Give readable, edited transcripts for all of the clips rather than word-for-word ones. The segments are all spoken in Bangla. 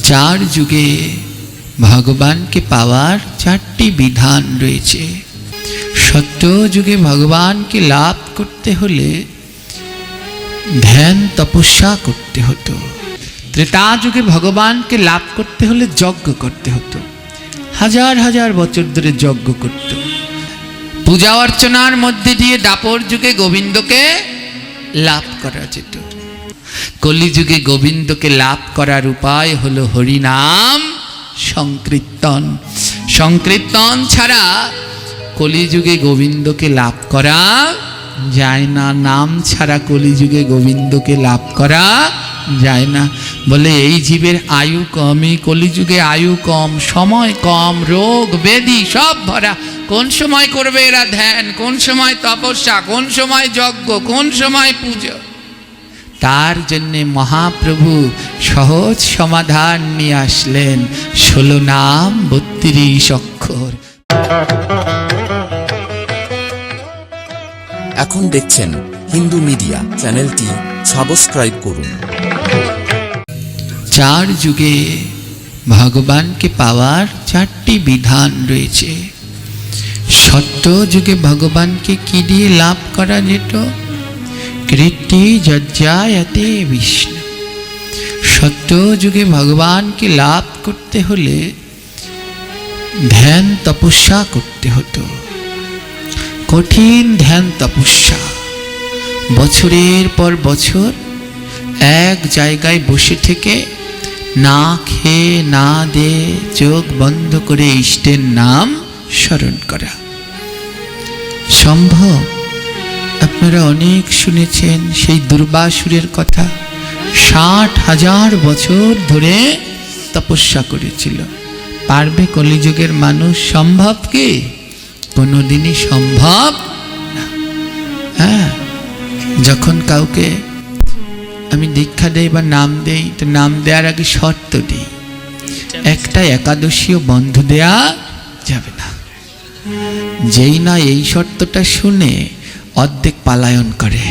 চার যুগে ভগবানকে পাওয়ার চারটি বিধান রয়েছে। সত্য যুগে ভগবানকে লাভ করতে হলে ধ্যান তপস্যা করতে হতো। ত্রেতা যুগে ভগবানকে লাভ করতে হলে যজ্ঞ করতে হতো, হাজার হাজার বছর ধরে যজ্ঞ করত। পূজা অর্চনার মধ্যে দিয়ে দাপর যুগে গোবিন্দকে লাভ করা যেত। কলিযুগে গোবিন্দকে লাভ করার উপায় হলো হরিনাম সংকীর্তন। সংকীর্তন ছাড়া কলিযুগে গোবিন্দকে লাভ করা যায় না। নাম ছাড়া কলিযুগে গোবিন্দকে লাভ করা যায় না। বলে এই জীবের আয়ু কম, এই কলিযুগে আয়ু কম, সময় কম, রোগ ব্যাধি সব ভরা। কোন সময় করবে এরা ধ্যান, কোন সময় তপস্যা, কোন সময় যজ্ঞ, কোন সময় পুজো? তার জন্যে মহাপ্রভু সহজ সমাধান নিয়ে আসলেন, 16 নাম 32 অক্ষর। এখন দেখছেন হিন্দু মিডিয়া চ্যানেলটি সাবস্ক্রাইব করুন। চার যুগে ভগবানকে পাওয়ার চারটি বিধান রয়েছে। সত্য যুগে ভগবানকে কি দিয়ে লাভ করা যেত? কীর্তি যজ্ঞায়তে বিষ্ণু। সত্য যুগে ভগবানকে লাভ করতে হলে ধ্যান তপস্যা করতে হতো, কঠিন ধ্যান তপস্যা। বছরের পর বছর এক জায়গায় বসে থেকে না খেয়ে না দে চোখ বন্ধ করে ইষ্টের নাম স্মরণ করা সম্ভব? আপনারা অনেক শুনেছেন সেই দুর্বাসুরের কথা। 60,000 বছর ধরে তপস্যা করেছিল। পারবে কলিযুগের মানুষ? সম্ভব কি? কোনোদিনই সম্ভব না। হ্যাঁ, যখন কাউকে আমি দীক্ষা দেই বা নাম দেই, তো নাম দেওয়ার আগে শর্ত দিই, একটা একাদশীও বন্ধ দেয়া যাবে না। যেই না এই শর্তটা শুনে অর্ধেক পালায়ন করে।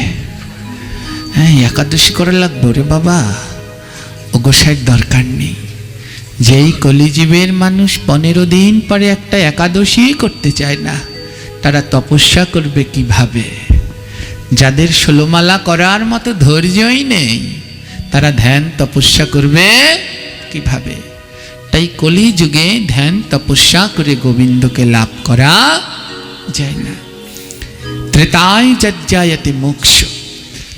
হ্যাঁ, একাদশী করা লাগবে রে বাবা, ও গোসাইয়ের দরকার নেই। যেই কলিজীবের মানুষ 15 দিন পরে একটা একাদশী করতে চায় না, তারা তপস্যা করবে কিভাবে? যাদের 16 মালা করার মতো ধৈর্যই নেই, তারা ধ্যান তপস্যা করবে কিভাবে? তাই কলিযুগে ধ্যান তপস্যা করে গোবিন্দকে লাভ করা যায় না। ত্রেতায় যজ্ঞায়তে মোক্ষ।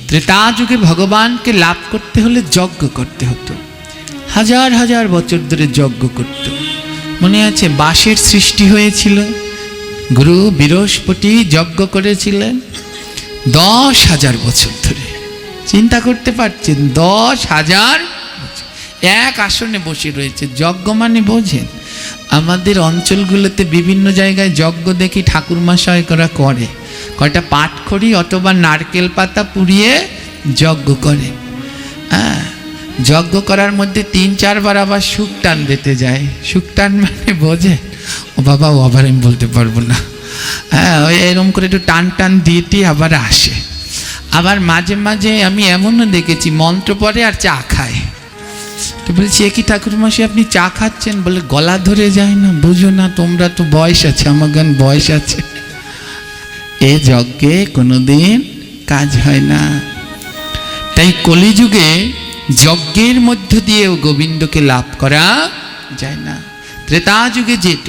ত্রেতা যুগে ভগবানকে লাভ করতে হলে যজ্ঞ করতে হতো, হাজার হাজার বছর ধরে যজ্ঞ করত। মনে আছে বাঁশের সৃষ্টি হয়েছিল, গুরু বৃহস্পতি যজ্ঞ করেছিলেন 10,000 বছর ধরে। চিন্তা করতে পারছেন? 10,000 এক আসনে বসে রয়েছে। যজ্ঞ মানে বোঝেন? আমাদের অঞ্চলগুলোতে বিভিন্ন জায়গায় যজ্ঞ দেখি ঠাকুরমশাই করা করে, কয়টা পাটখড়ি অথবা নারকেল পাতা পুড়িয়ে যজ্ঞ করে। হ্যাঁ, যজ্ঞ করার মধ্যে 3-4 বার আবার সুখ টান দিতে যায়। সুখ টান মানে বোঝে? ও বাবা, ও আবার আমি বলতে পারবো না। হ্যাঁ, ওই এরকম করে একটু টান টান দিয়ে আবার আসে। আবার মাঝে মাঝে আমি এমনও দেখেছি মন্ত্র পড়ে আর চা খায়। তো বলছি, এ কি ঠাকুরমশাই আপনি চা খাচ্ছেন? বলে গলা ধরে যায় না, বুঝো না তোমরা, তো বয়স আছে, আমার গান বয়স আছে। এ যজ্ঞে কোনোদিন কাজ হয় না। তাই কলিযুগে যজ্ঞের মধ্য দিয়েও গোবিন্দকে লাভ করা যায় না। ত্রেতা যুগে যেত,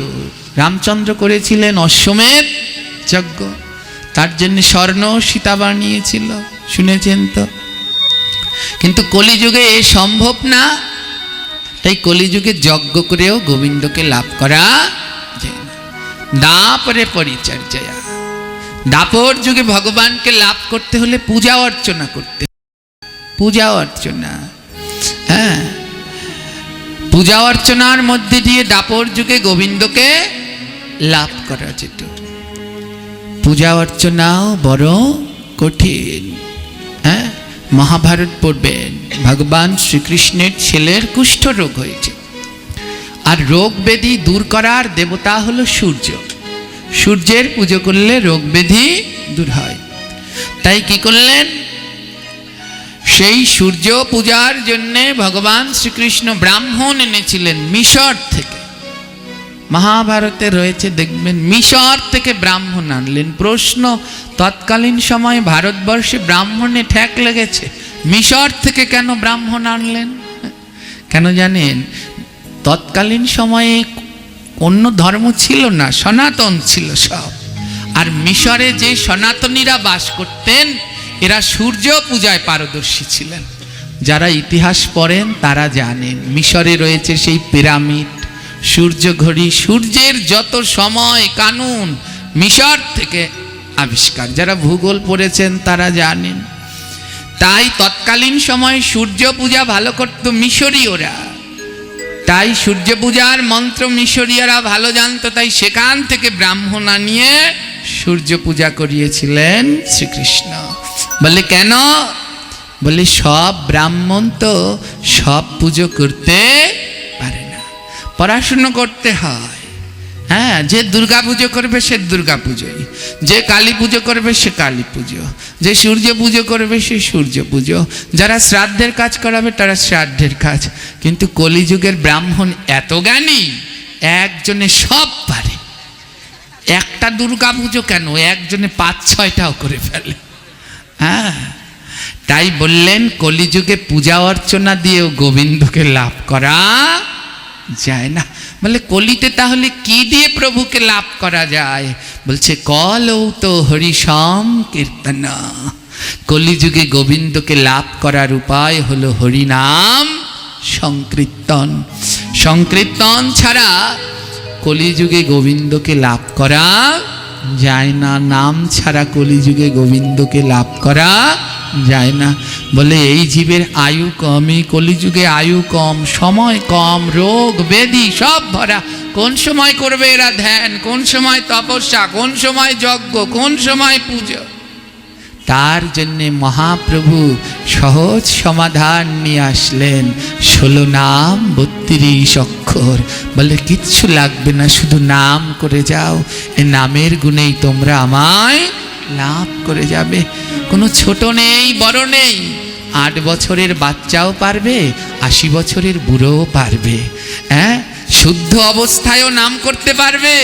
রামচন্দ্র করেছিলেন অশ্বমেধ যজ্ঞ, তার জন্য স্বর্ণ সীতা বানিয়েছিল, শুনেছেন তো? কিন্তু কলিযুগে এ সম্ভব না। তাই কলিযুগে যজ্ঞ করেও গোবিন্দকে লাভ করা যায় না। দাপরে পরিচর্যা। দাপর যুগে ভগবানকে লাভ করতে হলে পূজা অর্চনা করতে, পূজা অর্চনা। হ্যাঁ, পূজা অর্চনার মধ্যে দিয়ে দাপর যুগে গোবিন্দকে লাভ করা যেত। পূজা অর্চনাও বড় কঠিন। হ্যাঁ, মহাভারত পড়বেন, ভগবান শ্রীকৃষ্ণের ছেলের কুষ্ঠ রোগ হয়েছে, আর রোগ ব্যাধি দূর করার দেবতা হলো সূর্য। সূর্যের পুজো করলে রোগ ব্যাধি দূর হয়। তাই কি করলেন? সেই সূর্য পূজার জন্যে ভগবান শ্রীকৃষ্ণ ব্রাহ্মণ এনেছিলেন মিশর থেকে। মহাভারতে রয়েছে, দেখবেন মিশর থেকে ব্রাহ্মণ আনলেন। প্রশ্ন, তৎকালীন সময় ভারতবর্ষে ব্রাহ্মণে ঠেক লেগেছে, মিশর থেকে কেন ব্রাহ্মণ আনলেন? কেন জানেন? তৎকালীন সময়ে অন্য ধর্ম ছিল না, সনাতন ছিল সব। আর মিশরে যে সনাতনীরা বাস করতেন এরা সূর্য পূজায় পারদর্শী ছিলেন। যারা ইতিহাস পড়েন তারা জানেন মিশরে রয়েছে সেই পিরামিড, সূর্য ঘড়ি, সূর্যের যত সময় কানুন মিশর থেকে আবিষ্কার। যারা ভূগোল পড়েছেন তারা জানেন। তাই তৎকালীন সময় সূর্য পূজা ভালো করত মিশরীয়রা, তাই সূর্য পূজার মন্ত্র মিশরীয়রা ভালো জানতো। তাই সেখান থেকে ব্রাহ্মণ আনিয়ে সূর্য পূজা করিয়েছিলেন শ্রীকৃষ্ণ। বলে কেন? বলে সব ব্রাহ্মণ তো সব পুজো করতে পারে না, পড়াশুনো করতে হয়। হ্যাঁ, যে দুর্গা পুজো করবে সে দুর্গা পুজোই, যে কালী পুজো করবে সে কালী পুজো, যে সূর্য পুজো করবে সে সূর্য পুজো, যারা শ্রাদ্ধের কাজ করাবে তারা শ্রাদ্ধের কাজ। কিন্তু কলিযুগের ব্রাহ্মণ এত জ্ঞানী, একজনে সব পারে। একটা দুর্গা পুজো কেন, একজনে 5-6টাও করে ফেলে। হ্যাঁ, তাই বললেন কলিযুগে পূজা অর্চনা দিয়েও গোবিন্দকে লাভ করা যায় না। বলে কলিতে তাহলে কি দিয়ে প্রভুকে লাভ করা যায়? বলছে কলৌত হরিসম কীর্তন। কলিযুগে গোবিন্দকে লাভ করার উপায় হলো হরিনাম সংকীর্তন। সংকীর্তন ছাড়া কলিযুগে গোবিন্দকে লাভ করা যায় না। নাম ছাড়া কলিযুগে গোবিন্দকে লাভ করা যায় না। বলে এই জীবের আয়ু কম, এই কলিযুগে আয়ু কম, সময় কম, রোগ ব্যাধি সব ভরা। কোন সময় করবে এরা ধ্যান, কোন সময় তপস্যা, কোন সময় যজ্ঞ, কোন সময় পুজো? তার জন্যে মহাপ্রভু সহজ সমাধান নিয়ে আসলেন। 16 নাম 32 অক্ষর। বলে কিচ্ছু লাগবে না, শুধু নাম করে যাও, এ নামের গুণেই তোমরা আমায় লাভ করে যাবে। কোনো ছোট নেই, বড় নেই। 8 বছরের বাচ্চাও পারবে, 80 বছরের বুড়োও পারবে। হ্যাঁ, শুদ্ধ অবস্থায়ও নাম করতে পারবে,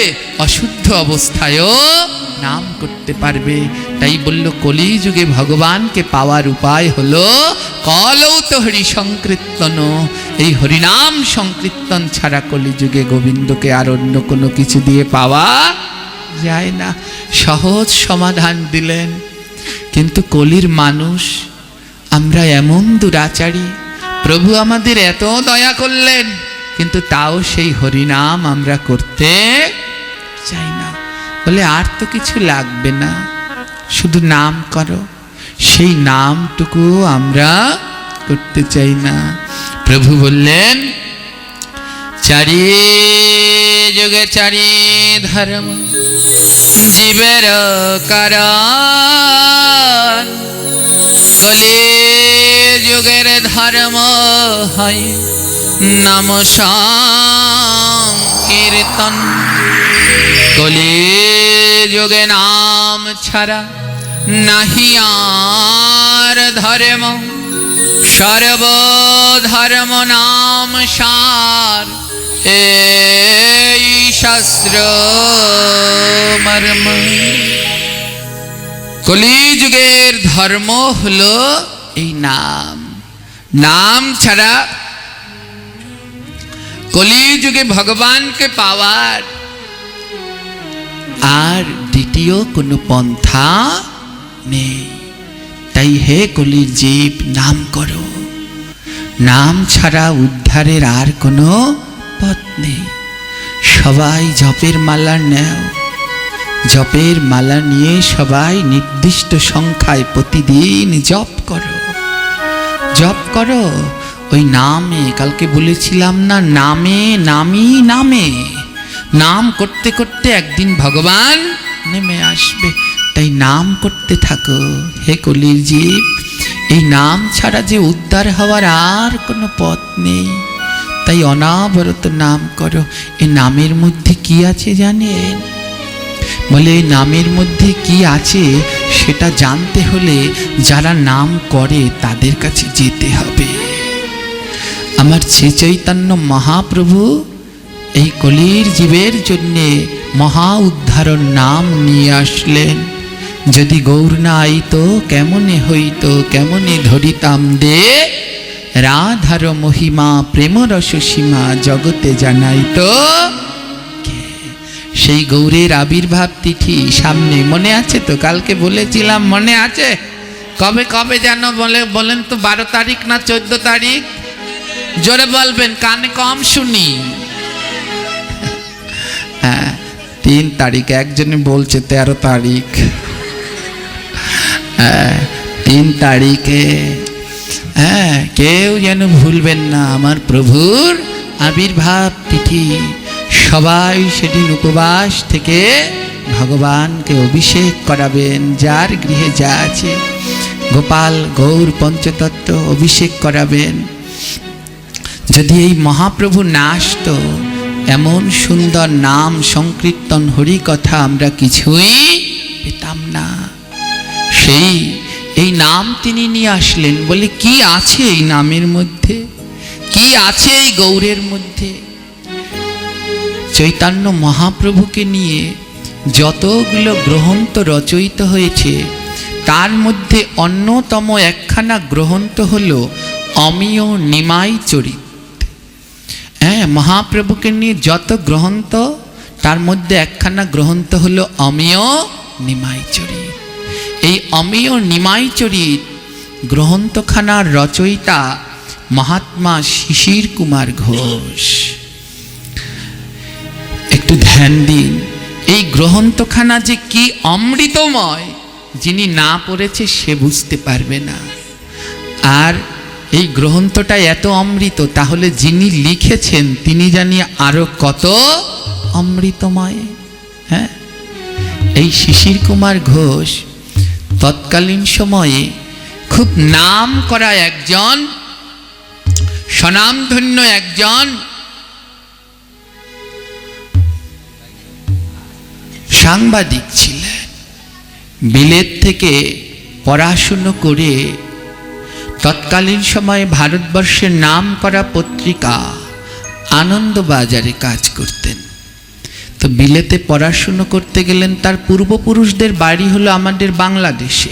অশুদ্ধ অবস্থায়ও নাম করতে পারবে। তাই বলল কলিযুগে ভগবানকে পাওয়ার উপায় হলো কলৌত হরি সংকীর্তন। এই হরিনাম সংকীর্তন ছাড়া কলিযুগে গোবিন্দকে আর অন্য কোনো কিছু দিয়ে পাওয়া যায় না। সহজ সমাধান দিলেন। কিন্তু কলির মানুষ আমরা এমন দুরাচারী, প্রভু আমাদের এত দয়া করলেন কিন্তু তাও সেই হরিনাম আমরা করতে চাই না। বলে আর তো কিছু লাগবে না, শুধু নাম করো। সেই নামটুকু আমরা করতে চাই না। প্রভু বললেন চারি যুগে চারি ধর্ম জীবের কারণ, কলি যুগের ধর্ম হয় নাম সংকীর্তন। কলি যুগে নাম ছাড়া নাহি আর ধর্ম, সর্বধর্ম নাম সার এই শাস্ত্র মর্ম। কলিযুগের ধর্ম হলো এই নাম। নাম ছাড়া কলিযুগে ভগবানকে পাওয়ার আর দ্বিতীয় কোনো পন্থা নেই। তাই হে কলির জীব, নাম করো। নাম ছাড়া উদ্ধারের আর কোনো পথ নেই। সবাই জপের মালা নেও, জপের মালা নিয়ে সবাই নির্দিষ্ট সংখ্যায় প্রতিদিন জপ করো। জপ করো ওই নামে। কালকে বলেছিলাম না, নামে নামি নামে। নাম করতে করতে একদিন ভগবান নেমে আসবে। তাই নাম করতে থাকো হে কলির জীব। এই নাম ছাড়া যে উদ্ধার হওয়ার আর কোনো পথ নেই। তাই অনাবরত নাম করো। এই নামের মধ্যে কি আছে জানেন? বলে এই নামের মধ্যে কি আছে সেটা জানতে হলে যারা নাম করে তাদের কাছে যেতে হবে। আমার শ্রী চৈতন্য মহাপ্রভু এই কলির জীবের জন্যে মহা উদ্ধারণ নাম নিয়ে আসলেন। যদি গৌর না আইত কেমনে হইত, কেমনে ধরিতাম দে রাধার মহিমা প্রেম রস সীমা জগতে জানাইত কে। সেই গৌরের আবির্ভাব তিথি সামনে, মনে আছে তো? কালকে বলেছিলাম, মনে আছে? কবে কবে যেন বলেন তো, 12 তারিখ না 14 তারিখ? জোরে বলবেন, কানে কম শুনি। হ্যাঁ, 3 তারিখ। একজনে বলছে 13 তারিখ। 3 তারিখে। হ্যাঁ, কেউ যেন ভুলবেন না আমার প্রভুর আবির্ভাব তিথি। সবাই সেদিন উপবাস থেকে ভগবানকে অভিষেক করাবেন। যার গৃহে যা আছে গোপাল গৌর পঞ্চতত্ত্ব অভিষেক করাবেন। যদি এই মহাপ্রভু না আসতো, এমন সুন্দর নাম সংকীর্তন হরি কথা আমরা কিছুই পেতাম না। সেই এই নাম তিনি নিয়ে আসলেন। বলে কি আছে এই নামের মধ্যে, কি আছে এই গৌরের মধ্যে? চৈতন্য মহাপ্রভুকে নিয়ে যতগুলো গ্রন্থ রচয়িত হয়েছে তার মধ্যে অন্যতম একখানা গ্রন্থ হলো অমিয় নিমাই চরিত। হ্যাঁ, মহাপ্রভুকে নিয়ে যত গ্রন্থ তার মধ্যে একখানা গ্রন্থ হলো অমিয় নিমাই চরিত। এই অমিয় নিমাই চরিত গ্রন্থখানার রচয়িতা মহাত্মা শিশির কুমার ঘোষ। একটু ধ্যান দিন, এই গ্রন্থখানা যে কি অমৃতময়, যিনি না পড়েছে সে বুঝতে পারবে না। আর এই গ্রন্থটা এত অমৃত, তাহলে যিনি লিখেছেন তিনি জানি আরো কত অমৃতময়। হ্যাঁ, এই শিশির কুমার ঘোষ তৎকালীন সময়ে খুব নাম করা একজন স্বনামধন্য একজন সাংবাদিক ছিলেন। বিলেত থেকে পড়াশুনো করে তৎকালীন সময়ে ভারতবর্ষের নাম করা পত্রিকা আনন্দবাজারে কাজ করতেন। তো বিলেতে পড়াশুনো করতে গেলেন। তার পূর্বপুরুষদের বাড়ি হলো আমাদের বাংলাদেশে।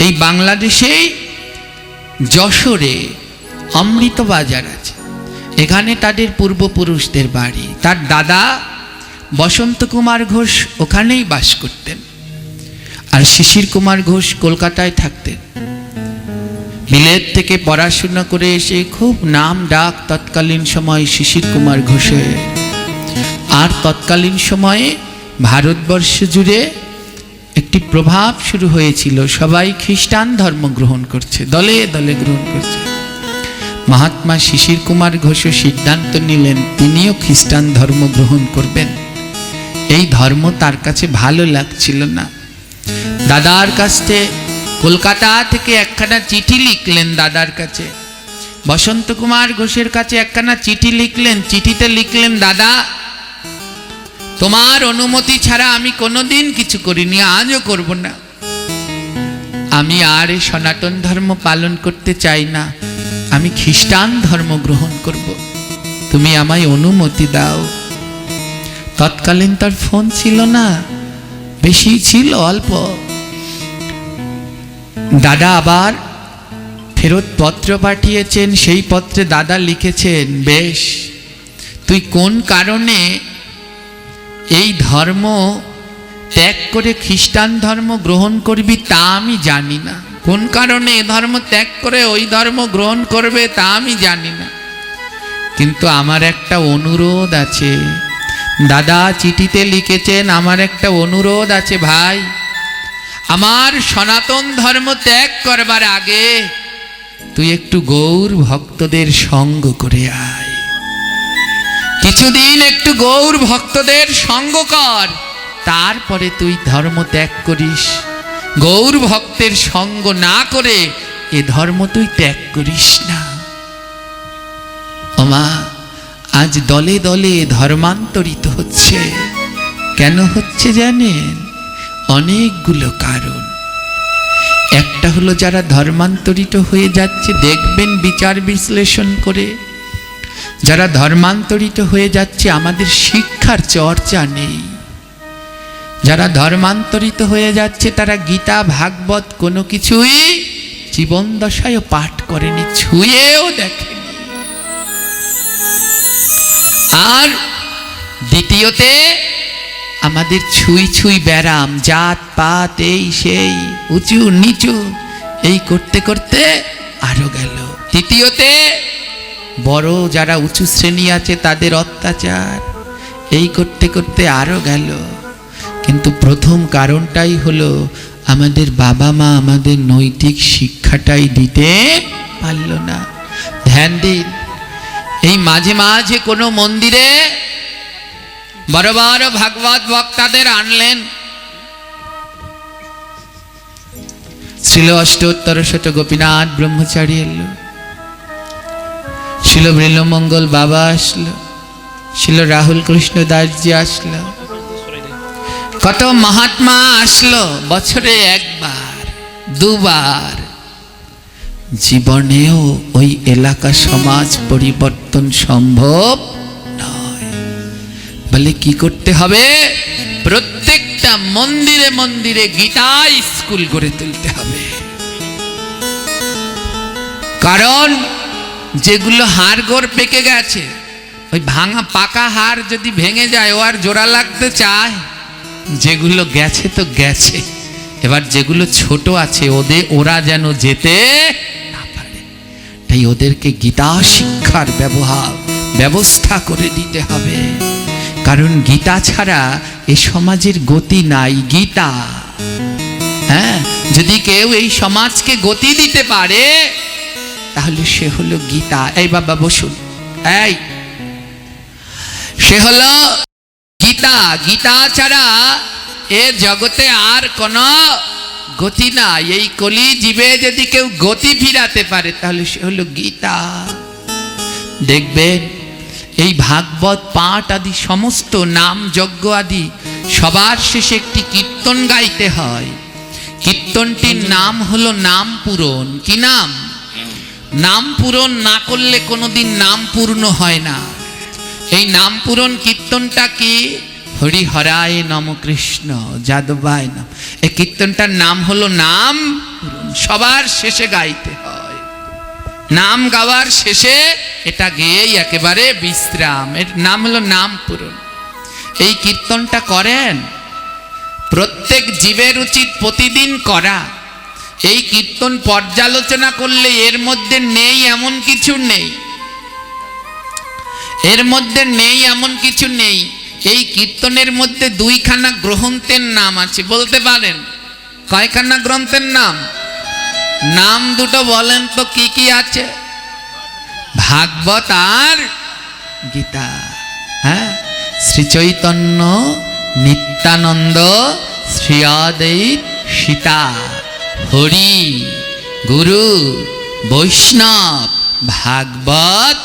এই বাংলাদেশেই যশোরে অমৃতবাজার আছে, এখানে তাদের পূর্বপুরুষদের বাড়ি। তার দাদা বসন্ত কুমার ঘোষ ওখানেই বাস করতেন, আর শিশির কুমার ঘোষ কলকাতায় থাকতেন। বিলেত থেকে পড়াশোনা করে এসে খুব নাম ডাক তৎকালীন সময় শিশির কুমার ঘোষের। আর তৎকালীন সময়ে ভারতবর্ষ জুড়ে একটি প্রভাব শুরু হয়েছিল, সবাই খ্রিস্টান ধর্ম গ্রহণ করছে, দলে দলে গ্রহণ করছে। মহাত্মা শিশির কুমার ঘোষও সিদ্ধান্ত নিলেন তিনিও খ্রিস্টান ধর্ম গ্রহণ করবেন। এই ধর্ম তার কাছে ভালো লাগছিল না। দাদার কাছে কলকাতা থেকে একখানা চিঠি লিখলেন দাদার কাছে। বসন্ত কুমার ঘোষের কাছে একখানা চিঠি লিখলেন। চিঠিতে লিখলেন, দাদা তোমার অনুমতি ছাড়া আমি কোনোদিন কিছু করিনি, আজও করব না। আমি আর এই সনাতন ধর্ম পালন করতে চাই না, আমি খ্রিস্টান ধর্ম গ্রহণ করব, তুমি আমায় অনুমতি দাও। তৎকালীন তার ফোন ছিল না, বেশি ছিল অল্প। দাদা আবার ফেরত পত্র পাঠিয়েছেন, সেই পত্রে দাদা লিখেছেন, বেশ তুই কোন কারণে এই ধর্ম ত্যাগ করে খ্রিস্টান ধর্ম গ্রহণ করবি তা আমি জানি না, কোন কারণে এ ধর্ম ত্যাগ করে ওই ধর্ম গ্রহণ করবে তা আমি জানি না, কিন্তু আমার একটা অনুরোধ আছে। দাদা চিঠিতে লিখেছেন, আমার একটা অনুরোধ আছে ভাই, আমার সনাতন ধর্ম ত্যাগ করবার আগে তুই একটু গৌর ভক্তদের সঙ্গ করে আয়, কিছুদিন একটু গৌর ভক্তদের সঙ্গ কর, তারপরে তুই ধর্ম ত্যাগ করিস। গৌর ভক্তের সঙ্গ না করে এ ধর্ম তুই ত্যাগ করিস না। ওমা, আজ দলে দলে ধর্মান্তরিত হচ্ছে, কেন হচ্ছে জানেন? অনেকগুলো কারণ। একটা হলো যারা ধর্মান্তরিত হয়ে যাচ্ছে, দেখবেন বিচার বিশ্লেষণ করে, যারা ধর্মান্তরিত হয়ে যাচ্ছে আমাদের শিক্ষার চর্চা নেই। যারা ধর্মান্তরিত হয়ে যাচ্ছে তারা গীতা ভাগবত কোনো কিছুই জীবন দশায়ও পাঠ করেনি, ছুঁয়েও দেখেনি। আর দ্বিতীয়তে আমাদের ছুঁই ছুঁই ব্যারাম, জাত পাত এই সেই উঁচু নিচু এই করতে করতে আরো গেল। তৃতীয়তে বড় যারা উঁচু শ্রেণী আছে তাদের অত্যাচার, এই করতে করতে আরো গেল। কিন্তু প্রথম কারণটাই হলো আমাদের বাবা মা আমাদের নৈতিক শিক্ষাটাই দিতে পারল না। ধ্যান দিন, এই মাঝে মাঝে কোনো মন্দিরে বড় বড় ভাগবত বক্তাদের আনলেন, শ্রীল অষ্টোত্তর শত গোপীনাথ ব্রহ্মচারী এলো, শিল বৃলমঙ্গল বাবা আসলো, শিল রাহুল কৃষ্ণ দাসজি আসলো, কত মহাত্মা আসলো, বছরে একবার দুবার। জীবনেও ওই এলাকা সমাজ পরিবর্তন সম্ভব নয়। বলে কি করতে হবে? প্রত্যেকটা মন্দিরে মন্দিরে গীতা স্কুল গড়ে তুলতে হবে। কারণ যেগুলো হাড়গোড় পেকে গেছে, ওই ভাঙা পাকা হাড় যদি ভেঙে যায় ও আর জোড়া লাগতে চায়? যেগুলো গেছে তো গেছে, এবার যেগুলো ছোট আছে ওরা যেন যেতে না পারে। তাই ওদেরকে গীতা শিক্ষার ব্যবস্থা করে দিতে হবে। কারণ গীতা ছাড়া এ সমাজের গতি নাই। গীতা, হ্যাঁ, যদি কেউ এই সমাজকে গতি দিতে পারে তাহলে সে হলো গীতা। এই বাবা বসুন, এই সে হলো গীতা। গীতা ছাড়া এ জগতে আর কোনো গতি নাই। এই কলি জীবে যদি কেউ গতি ফিরাতে পারে তাহলে সে হলো গীতা। দেখবেন এই ভাগবত পাঠ আদি সমস্ত নাম যজ্ঞ আদি সবার শেষে একটি কীর্তন গাইতে হয়। কীর্তনটির নাম হলো নাম পূরণ। কি নাম? নাম পূরণ না করলে কোনোদিন নাম পূর্ণ হয় না। এই নাম পূরণ কীর্তনটা কি? হরি হরায় নম কৃষ্ণ যাদবায় নম। এই কীর্তনটার নাম হলো নাম পূরণ। সবার শেষে গাইতে হয়। নাম গাওয়ার শেষে এটা গেয়েই একেবারে বিশ্রাম। এর নাম হলো নাম পূরণ। এই কীর্তনটা করেন, প্রত্যেক জীবের উচিত প্রতিদিন করা। এই কীর্তন পর্যালোচনা করলে এর মধ্যে নেই এমন কিছু নেই, এর মধ্যে নেই এমন কিছু নেই। এই কীর্তনের মধ্যে দুইখানা গ্রন্থের নাম আছে, বলতে পারেন কয়খানা গ্রন্থের নাম? নাম দুটো বলেন তো কি কি আছে? ভাগবত আর গীতা। হ্যাঁ, শ্রী চৈতন্য, নিত্যানন্দ, শ্রী অদ্বৈত, সীতা, হরি, গুরু, বৈষ্ণব, ভাগবত,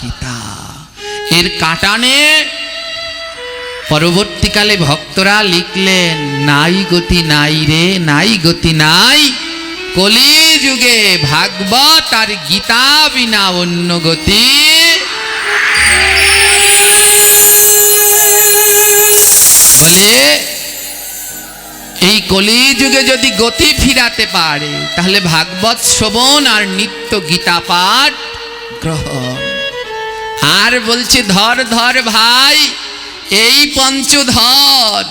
গীতা। এর কাটানে পরবর্তীকালে ভক্তরা লিখলেন, নাই গতি নাই রে, নাই গতি নাই, কলি যুগে ভাগবত আর গীতা বিনা অন্য গতি। বলে এই কলি যুগে যদি গতি ফিরাতে পারে তাহলে ভাগবত শ্রবণ আর নিত্য গীতা পাঠ গ্রহণ। আর বলছে ধর ধর ভাই, এই পঞ্চধর,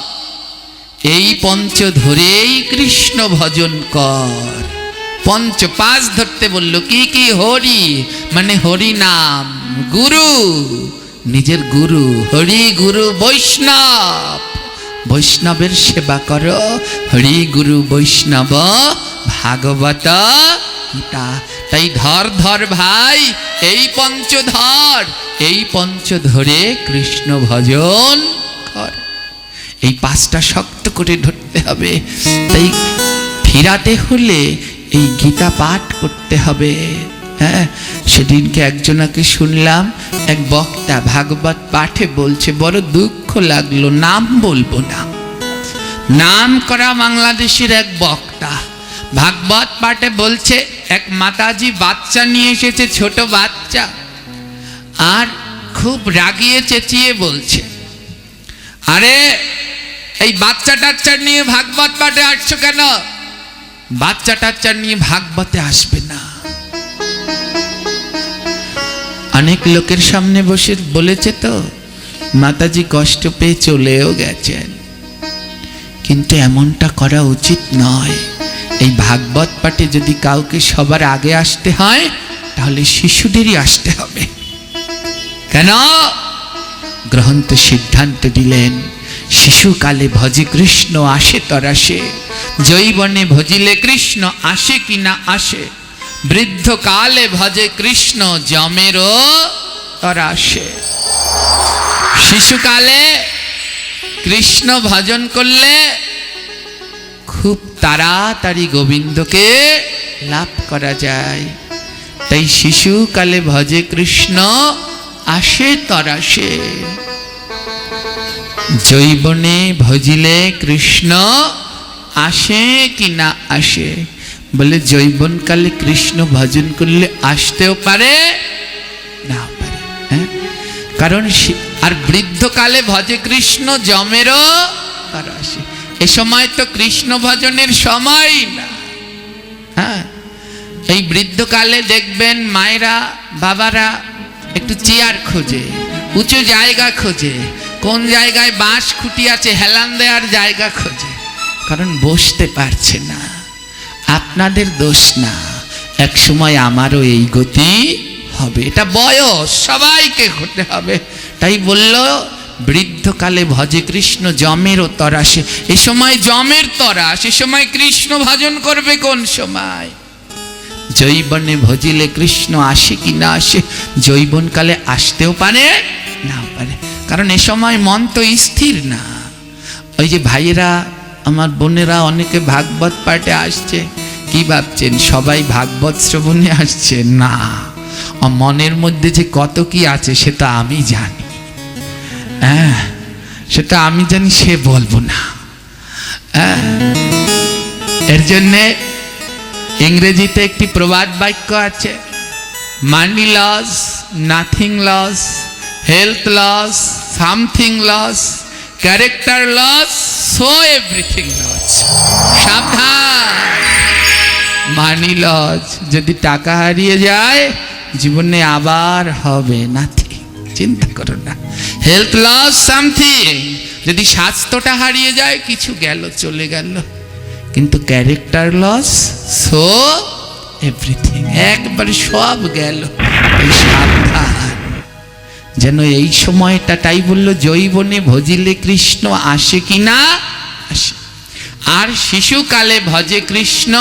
এই পঞ্চ ধরেই কৃষ্ণ ভজন কর। পঞ্চ পাঁচ ধরতে বলল। কি কি? হরি মানে হরি নাম, গুরু নিজের গুরু, হরি গুরু, বৈষ্ণব বৈষ্ণবের সেবা করো, হরি গুরু বৈষ্ণব, ভাগবত গীতা। তাই ধর ধর ভাই এই পঞ্চধর, এই পঞ্চ ধরে কৃষ্ণ ভজন কর। এই পাঁচটা শক্ত করে ধরতে হবে। তাই ফিরাতে হলে এই গীতা পাঠ করতে হবে। হ্যাঁ, সেদিনকে একজনাকে শুনলাম, এক বক্তা ভাগবত পাঠে বলছে, বড় দুঃখ লাগলো, নাম বলবো না, নাম করা বাংলাদেশের এক বক্তা ভাগবত পাঠে বলছে, এক মাতাজি বাচ্চা নিয়ে এসেছে, ছোট বাচ্চা, আর খুব রাগিয়ে চেঁচিয়ে বলছে, আরে এই বাচ্চা টাচ্চা নিয়ে ভাগবত পাঠে আসছো কেন? বাচ্চা টাচ্চা নিয়ে ভাগবতে আসবে না। অনেক লোকের সামনে বসে বলেছে তো, মাতাজি কষ্ট পেয়ে চলেও গেছেন, কিন্তু এমনটা করা উচিত নয়। এই ভাগবত পাঠে যদি কাউকে সবার আগে আসতে হয়, তাহলে শিশুদেরই আসতে হবে। কেন? গ্রন্থ সিদ্ধান্ত দিলেন, শিশুকালে ভজে কৃষ্ণ আসে তরাসে, যৌবনে ভজিলে কৃষ্ণ আসে কি না আসে, বৃদ্ধকালে ভজে কৃষ্ণ যমেরও তরাসে। শিশুকালে কৃষ্ণ ভজন করলে খুব তাড়াতাড়ি গোবিন্দকে লাভ করা যায়। তাই শিশুকালে ভজে কৃষ্ণ আসে তরাসে, যৌবনে ভজিলে কৃষ্ণ আসে কি না আসে। বলে যৌবনকালে কৃষ্ণ ভজন করলে আসতেও পারে, না পারে, হ্যাঁ, কারণ আর বৃদ্ধকালে ভজে কৃষ্ণ যমেরও তরাসে। এ সময় তো কৃষ্ণ ভজনের সময় না। হ্যাঁ, এই বৃদ্ধকালে দেখবেন মায়েরা বাবারা একটু চেয়ার খোঁজে, উঁচু জায়গা খোঁজে, কোন জায়গায় বাঁশ খুঁটি আছে হেলান দেওয়ার জায়গা খোঁজে, কারণ বসতে পারছে না। আপনাদের দোষ না, এক সময় আমারও এই গতি হবে, এটা বয়স, সবাইকে হতে হবে। তাই বলল বৃদ্ধকালে ভজে কৃষ্ণ যমেরও তরাসে। এ সময় যমের তরাস, এ সময় কৃষ্ণ ভজন করবে কোন সময়? যৌবনে ভজিলে কৃষ্ণ আসে কি না আসে। যৌবনকালে আসতেও পারে, না পারে, কারণ এ সময় মন তো স্থির না। ওই যে ভাইয়েরা আমার বোনেরা অনেকে ভাগবত পাঠে আসছে, কি ভাবছেন সবাই ভাগবত শ্রবণে আসছে? না, মনের মধ্যে যে কত কি আছে সেটা আমি জানি। হ্যাঁ, সেটা আমি জানি, সে বলবো না। এর জন্যে ইংরেজিতে একটি প্রবাদ বাক্য আছে, money loss, nothing loss, health loss, something loss, character loss, so everything loss. সাবধান, মানি লস, যদি টাকা হারিয়ে যায় জীবনে আবার হবে নাথিং, চিন্তা করো না। হেলথ লস সামথিং, যদি স্বাস্থ্যটা হারিয়ে যায় কিছু গেল, চলে গেল। কিন্তু ক্যারেক্টার লস, সো এভরিথিং, একবারে সব গেল। সাবধান, যেন এই সময়টা, তাই বললো যৌবনে ভজিলে কৃষ্ণ আসে কি না আসে। আর শিশুকালে ভজে কৃষ্ণ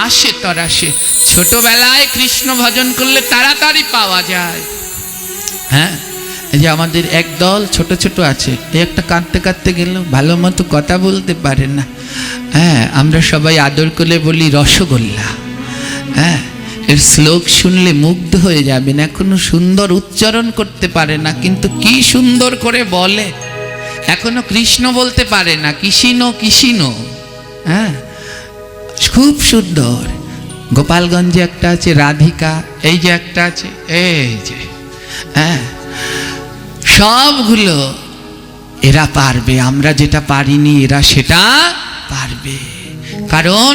আসে তরাসে। ছোটবেলায় কৃষ্ণ ভজন করলে তাড়াতাড়ি পাওয়া যায়। হ্যাঁ, এই যে আমাদের একদল ছোট ছোট আছে, এই একটা কাঁদতে কাঁদতে গেল, ভালো মতো কথা বলতে পারে না। হ্যাঁ, আমরা সবাই আদর করে বলি রসগোল্লা। হ্যাঁ, এর শ্লোক শুনলে মুগ্ধ হয়ে যাবেন। এখনো সুন্দর উচ্চারণ করতে পারে না, কিন্তু কি সুন্দর করে বলে। এখনো কৃষ্ণ বলতে পারে না, কৃষ্ণ কৃষ্ণ। হ্যাঁ, খুব সুন্দর। গোপালগঞ্জে একটা আছে রাধিকা, এই যে একটা আছে, এই যে, হ্যাঁ, সবগুলো এরা পারবে। আমরা যেটা পারিনি এরা সেটা পারবে, কারণ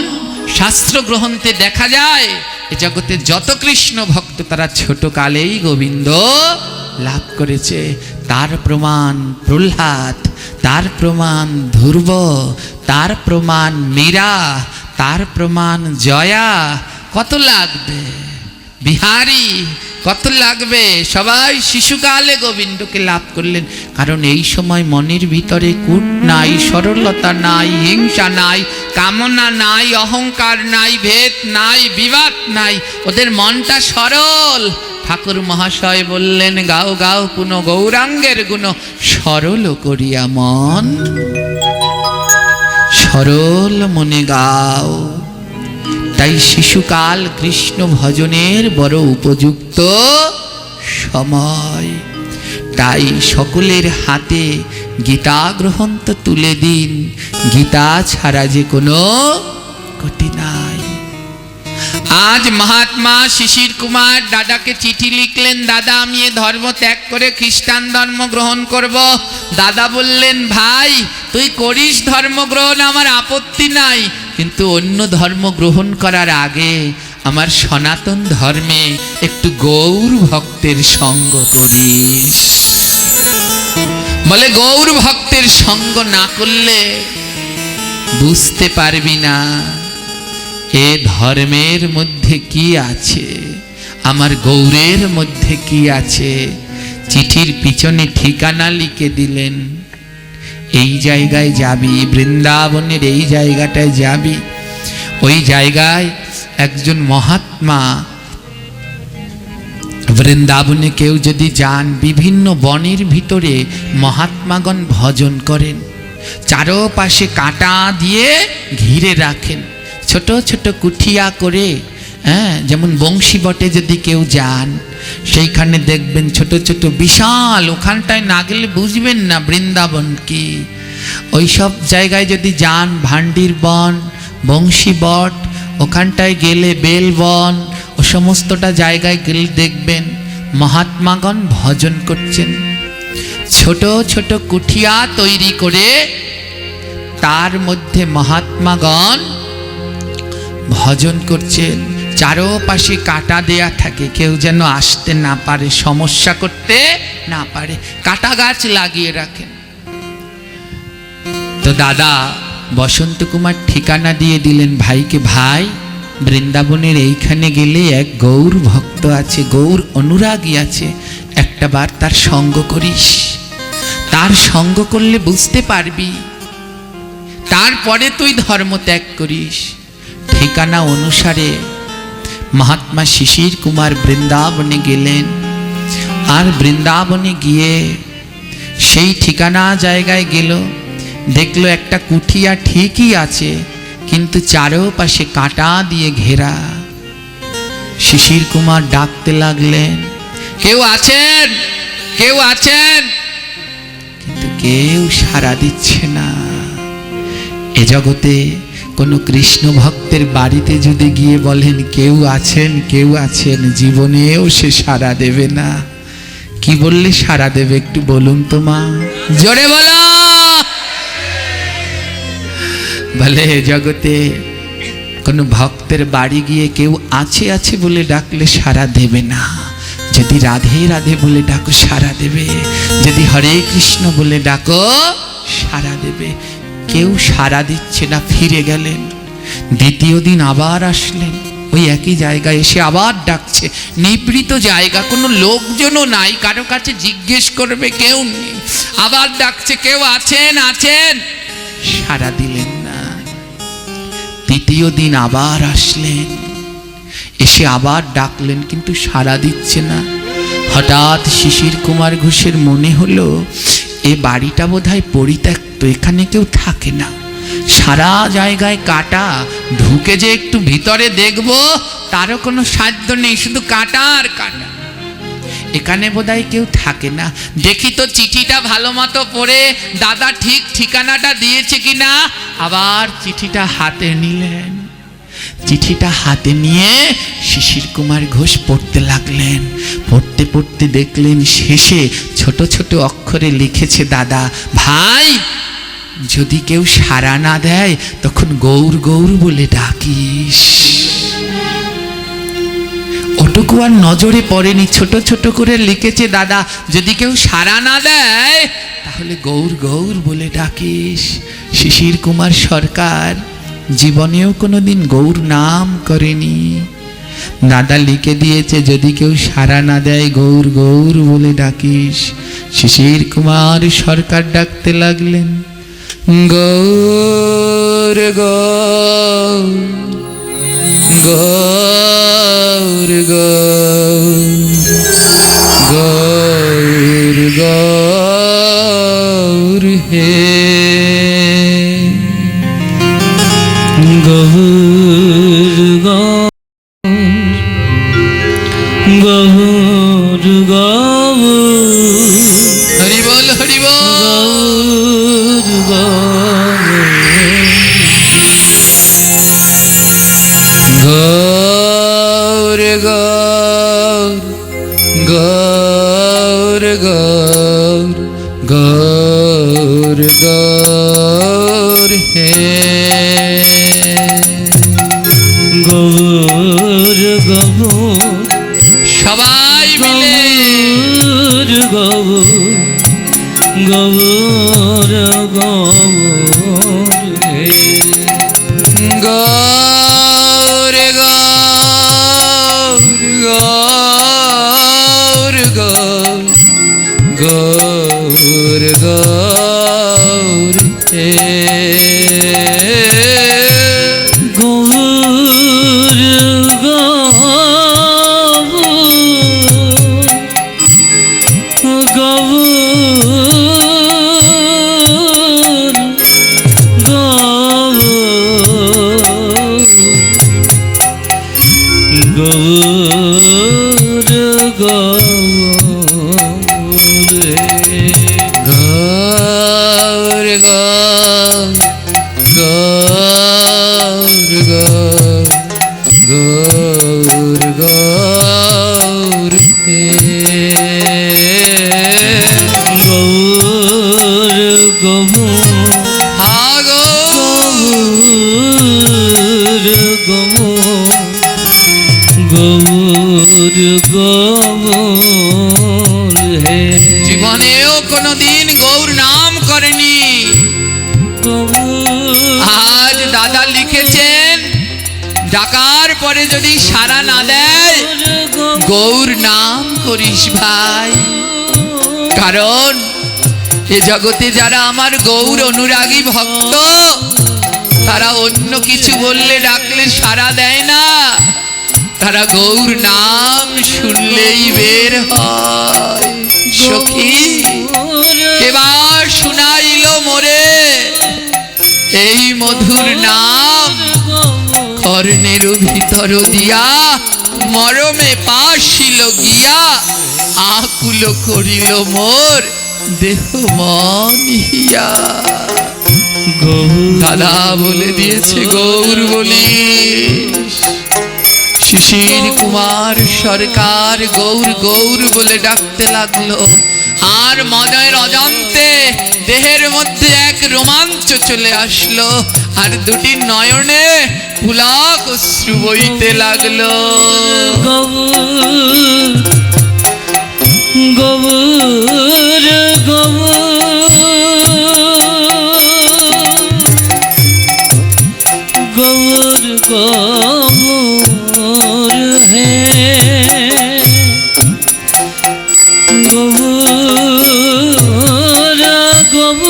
শাস্ত্র গ্রন্থে দেখা যায় এ জগতে যত কৃষ্ণ ভক্ত তারা ছোট কালেই গোবিন্দ লাভ করেছে। তার প্রমাণ প্রহ্লাদ, তার প্রমাণ ধ্রুব, তার প্রমাণ মীরা, তার প্রমাণ জয়া। কত লাগবে? বিহারী কত লাগবে? সবাই শিশুকালে গোবিন্দকে লাভ করলেন, কারণ এই সময় মনের ভিতরে কূট নাই, সরলতা নাই, হিংসা নাই, কামনা নাই, অহংকার নাই, ভেদ নাই, বিবাদ নাই। ওদের মনটা সরল। ঠাকুর মহাশয় বললেন, গাও গাও পুন গৌরাঙ্গের গুণ, সরল করিয়া মন, সরল মনে গাও। তাই শিশুকাল কৃষ্ণ ভজনের বড় উপযুক্ত সময়। তাই সকলের হাতে গীতা গ্রন্থ তুলে দিন, গীতা ছাড়া যে কোনো গতি নাই। আজ মহাত্মা শিশির কুমার দাদাকে চিঠি লিখলেন, দাদা আমি এ ধর্ম ত্যাগ করে খ্রিস্টান ধর্ম গ্রহণ করব। দাদা বললেন, ভাই তুই করিস ধর্ম গ্রহণ, আমার আপত্তি নাই, কিন্তু অন্য ধর্ম গ্রহণ করার আগে আমার সনাতন ধর্মে একটু গৌর ভক্তের সঙ্গ করিস। বলে গৌর ভক্তের সঙ্গ না করলে বুঝতে পারবি না এ ধর্মের মধ্যে কি আছে, আমার গৌরের মধ্যে কি আছে। চিঠির পিছনে ঠিকানা লিখে দিলেন, এই জায়গায় যাবি, বৃন্দাবনের এই জায়গাটায় যাবি। ওই জায়গায় একজন মহাত্মা, বৃন্দাবনে কেউ যদি যান, বিভিন্ন বনের ভিতরে মহাত্মাগণ ভজন করেন, চারপাশে কাঁটা দিয়ে ঘিরে রাখেন, ছোট ছোট কুঠিয়া করে, যেমন বংশী বটে যদি কেউ যান সেইখানে দেখবেন ছোট ছোট বিশাল, ওখানটায় না গেলে বুঝবেন না বৃন্দাবন কি। ওই সব জায়গায় যদি যান, ভান্ডির বন, বংশী বট, ওখানটায় গেলে বেল বন, ও সমস্তটা জায়গায় গেলে দেখবেন মহাত্মাগণ ভজন করছেন। ছোট ছোট কুঠিয়া তৈরি করে তার মধ্যে মহাত্মাগণ ভজন করছেন, চারপাশে কাঁটা দেয়া থাকে, কেউ যেন আসতে না পারে, সমস্যা করতে না পারে, কাঁটা গাছ লাগিয়ে রাখেন। তো দাদা বসন্ত কুমার ঠিকানা দিয়ে দিলেন ভাইকে, ভাই বৃন্দাবনের এইখানে গেলে এক গৌর ভক্ত আছে, গৌর অনুরাগী আছে, একটা বার তার সঙ্গ করিস, তার সঙ্গ করলে বুঝতে পারবি, তারপরে তুই ধর্ম ত্যাগ করিস। ঠিকানা অনুসারে মহাত্মা শিশির কুমার বৃন্দাবনে গেলেন, আর বৃন্দাবনে গিয়ে সেই ঠিকানা জায়গায় গেল, দেখলো একটা কুঠিয়া ঠিকই আছে, কিন্তু চারপাশে কাঁটা দিয়ে ঘেরা। শিশির কুমার ডাকতে লাগলেন, কেউ আছেন, কেউ আছেন, কিন্তু কেউ সাড়া দিচ্ছে না। এ জগতে কোনো কৃষ্ণ ভক্তের বাড়িতে যদি গিয়ে বলেন কেউ আছেন, কেউ আছেন, জীবনেও সে সাড়া দেবে না। কি বললে সাড়া দেবে একটু বলুন তো মা, জোরে বলো। বলে জগতে কোনো ভক্তের বাড়ি গিয়ে কেউ আছে আছে বলে ডাকলে সাড়া দেবে না, যদি রাধে রাধে বলে ডাকো সাড়া দেবে, যদি হরে কৃষ্ণ বলে ডাকো সাড়া দেবে। কেউ সাড়া দিচ্ছে না, ফিরে গেলেন। দ্বিতীয় দিন আবার আসলেন, ওই একই জায়গায় এসে আবার ডাকছে, নিবৃত জায়গা, কোনো লোকজনও নাই, কারো কাছে জিজ্ঞেস করবে কেউ নেই। আবার ডাকছে, কেউ আছেন, আছেন, সাড়া দিলেন না। তৃতীয় দিন আবার আসলেন, এসে আবার ডাকলেন, কিন্তু সাড়া দিচ্ছে না। হঠাৎ শিশির কুমার ঘোষের মনে হলো এ বাড়িটা বোধহয় পরিত্যক্ত, এখানে কেউ থাকে না, সারা জায়গায় কাটা, ঢুকে যে একটু ভিতরে দেখব তারও কোনো সাধ্য নেই, শুধু কাটা আর কাটা, এখানে বোধহয় কেউ থাকে না। দেখি তো চিঠিটা ভালো মতো পড়ে দাদা ঠিক ঠিকানাটা দিয়েছে কিনা। আবার চিঠিটা হাতে নিলেন, চিঠিটা হাতে নিয়ে শিশির কুমার ঘোষ পড়তে লাগলেন। পড়তে পড়তে দেখলেন শেষে ছোট ছোট অক্ষরে লিখেছে, দাদা ভাই যদি কেউ সাড়া না দেয় তখন গৌর গৌর বলে ডাকিস। ওটুকু আর নজরে পড়েনি, ছোট ছোট করে লিখেছে, দাদা যদি কেউ সাড়া না দেয় তাহলে গৌর গৌর বলে ডাকিস। শিশির কুমার সরকার জীবনেও কোনোদিন গৌর নাম করেনি, দাদা লিখে দিয়েছে যদি কেউ সাড়া না দেয় গৌর গৌর বলে ডাকিস। শিশির কুমার সরকার ডাকতে লাগলেন, গৌর গৌর গৌর গৌর গৌর হে গৌর গৌর গৌর হে গৌর গৌর সবাই মিলে গৌর গৌর গৌর হে গৌর গৌর গৌর গৌর গৌর হে গৌর গৌর গৌর হে গৌর গৌর হা গৌর গৌর গৌর হে জীবনেও কোনোদিন গৌর নাম করেনি। আজ দাদা লিখেছেন ডাকার পরে যদি সাড়া না দেয় গৌর নাম করিস ভাই, কারণ এ জগতে যারা আমার গৌর অনুরাগী ভক্ত তারা অন্য কিছু বললে ডাকলে সাড়া দেয় না, তারা গৌর নাম শুনলেই বের হয়। সখী কেবার শুনাইল মোরে এই মধুর নাম, কর্ণের ভিতর দিয়া মরমে পাশিল গিয়া, আকুল করিল মোর দেহ মন হিয়া। দাদা বলে দিয়েছে গৌর বলিস। শিশির কুমার সরকার গৌর গৌর বলে ডাকতে লাগলো, আর মনের অজান্তে দেহের মধ্যে এক রোমাঞ্চ চলে আসলো, আর দুটি নয়নে পুলক অশ্রু বইতে লাগলো। গৌর গৌর গৌর গৌর হে গৌর গৌর গৌর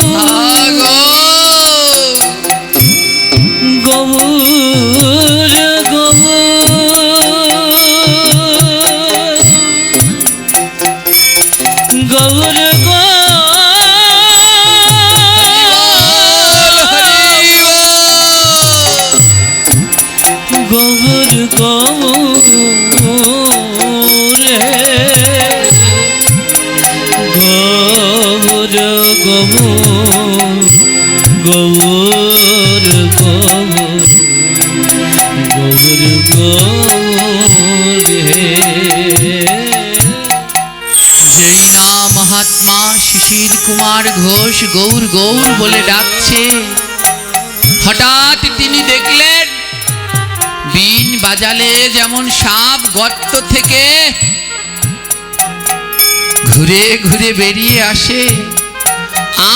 গৌর গৌর হে গৌর গৌর গৌর গৌর গৌর হে। যেই না মহাত্মা শিশির কুমার ঘোষ গৌর গৌর বলে ডাকছে, হঠাৎ তিনি দেখলেন বিন বাজালে যেমন সাপ গর্ত থেকে ঘুরে ঘুরে বেরিয়ে আসে,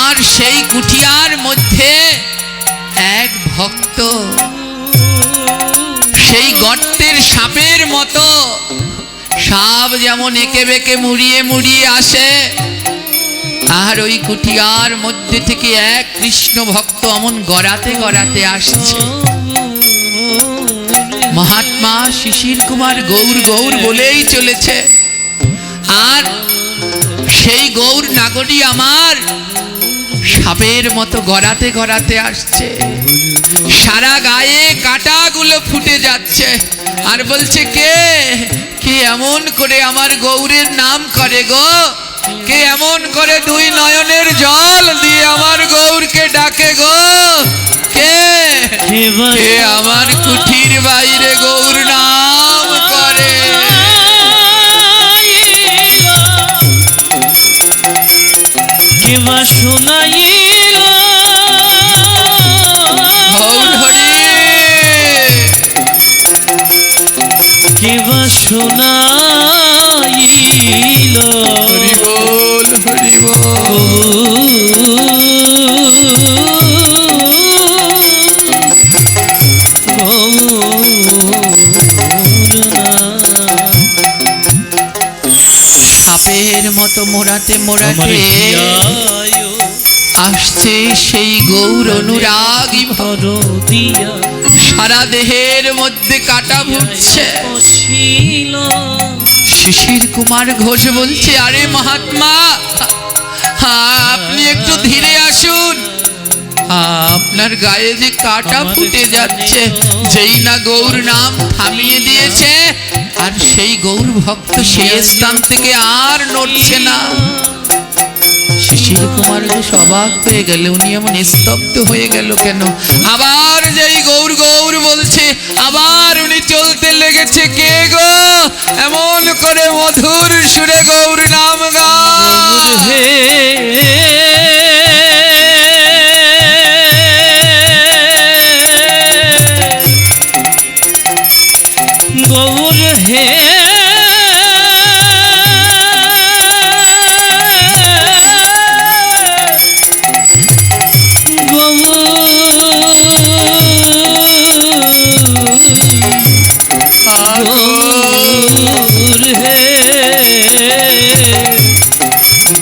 আর সেই কুঠিয়ার মধ্যে এক ভক্ত সেই গর্তের সাপের মতো, সাপ যেমন এঁকে বেঁকে মুড়িয়ে মুড়িয়ে আসে, আর ওই কুঠিয়ার মধ্যে থেকে এক কৃষ্ণ ভক্ত অমন গড়াতে গড়াতে আসছে। মহাত্মা শিশির কুমার গৌর গৌর বলেই চলেছে, আর সেই গৌর নাগরী আমার সাপের মতো গড়াতে গড়াতে আসছে, সারা গায়ে কাঁটাগুলো ফুটে যাচ্ছে, আর বলছে কে কে এমন করে আমার গৌরের নাম করে গো, কে এমন করে দুই নয়নের জল দিয়ে আমার গৌরকে ডাকে গো, কে কে আমার কুঠির বাইরে গৌর নাম করে। কেবা শোনাইল গৌর হরি কেবা শোনাইল হরি বল হরি বল। সাপের মতো মোড়াতে মোড়াতে আসছে সেই গৌর অনুরাগী ভর, দিয়া সারা দেহের মধ্যে কাটা ভুগছে। শিশির কুমার ঘোষ বলছে, আরে মহাত্মা, আপনি একটু ধীরে আসুন, আপনার গায়ে যে কাটা ফুটে যাচ্ছে। যেই না গৌর নাম থামিয়ে দিয়েছে, আর সেই গৌর ভক্ত সেই স্থান থেকে আর নড়ছে না। শিশির কুমার ঘোষ অবাক হয়ে গেল, উনি এমন স্তব্ধ হয়ে গেল কেন? আবার যেই গৌর গৌর বলছে, আবার উনি চলতে লেগেছে। কে গো এমন করে মধুর সুরে গৌর নাম গায়? হে গৌর হে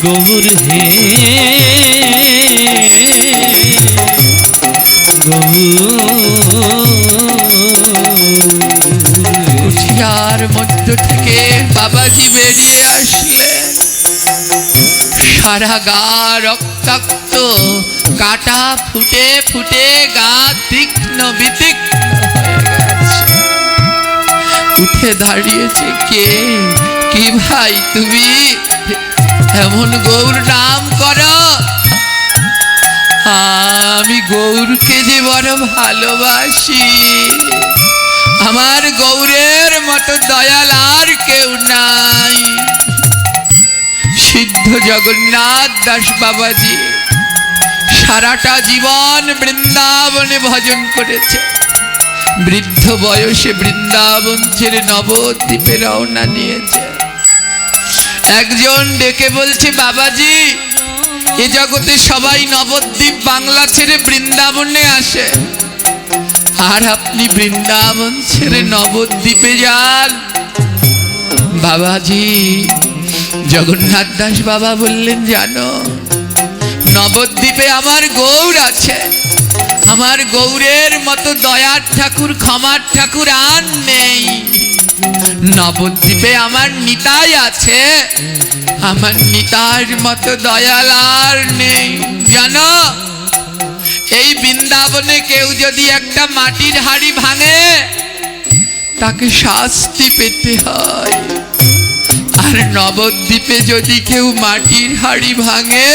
গৌর হে কুঠিয়ার মধ্য থেকে বাবাজি বেরিয়ে আসলেন। সারা গা রক্তাক্ত, কাটা ফুটে ফুটে গা তীক্ষ্ণ বিতীক্ষ্ণ হয়ে গেছে। উঠে দাঁড়িয়েছে কে? কি ভাই তুমি এমন গৌর নাম করো? আমি গৌরকে যে বড় ভালোবাসি, আমার গৌরের মতো দয়াল আর কেউ নাই। সিদ্ধ জগন্নাথ দাস বাবাজি সারাটা জীবন বৃন্দাবনে ভজন করেছে। বৃদ্ধ বয়সে বৃন্দাবন ছেড়ে নবদ্বীপে রওনা দিয়েছে। একজন ডেকে বলছে, বাবাজি, এ জগতে সবাই নবদ্বীপ বাংলা ছেড়ে বৃন্দাবনে আসে, আর আপনি বৃন্দাবন ছেড়ে নবদ্বীপে যান। বাবাজি জগন্নাথ দাস বাবা বললেন, জানো নবদ্বীপে আমার গৌর আছে, আমার গৌরের মতো দয়ার ঠাকুর ক্ষমার ঠাকুর আর নেই। নবদ্বীপে আমার নিতাই আছে, আমার নিতাইর মতো দয়াল আর নেই। জানো এই বৃন্দাবনে কেউ যদি একটা মাটির হাড়ি ভাঙে, তাকে শাস্তি পেতে হয়, আর নবদ্বীপে যদি কেউ মাটির হাড়ি ভাঙে,